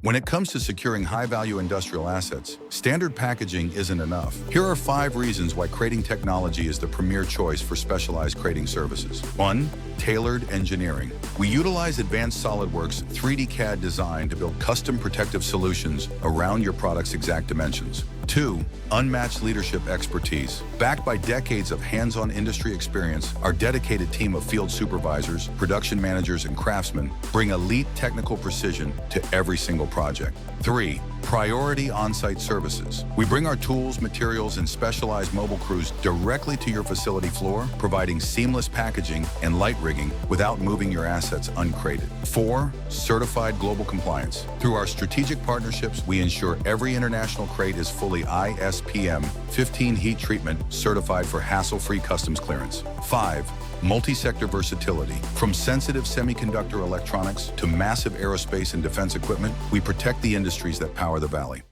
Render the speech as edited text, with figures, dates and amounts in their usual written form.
When it comes to securing high-value industrial assets, standard packaging isn't enough. Here are 5 reasons why crating technology is the premier choice for specialized crating services. 1. Tailored engineering. We utilize advanced SolidWorks 3D CAD design to build custom protective solutions around your product's exact dimensions. 2. Unmatched leadership expertise. Backed by decades of hands-on industry experience, our dedicated team of field supervisors, production managers, and craftsmen bring elite technical precision to every single project. 3. Priority on-site services. We bring our tools, materials, and specialized mobile crews directly to your facility floor, providing seamless packaging and light rigging without moving your assets uncrated. 4. Certified global compliance. Through our strategic partnerships, we ensure every international crate is fully ISPM 15 heat treatment certified for hassle-free customs clearance. 5. Multi-sector versatility. From sensitive semiconductor electronics to massive aerospace and defense equipment, we protect the industries that power the Valley.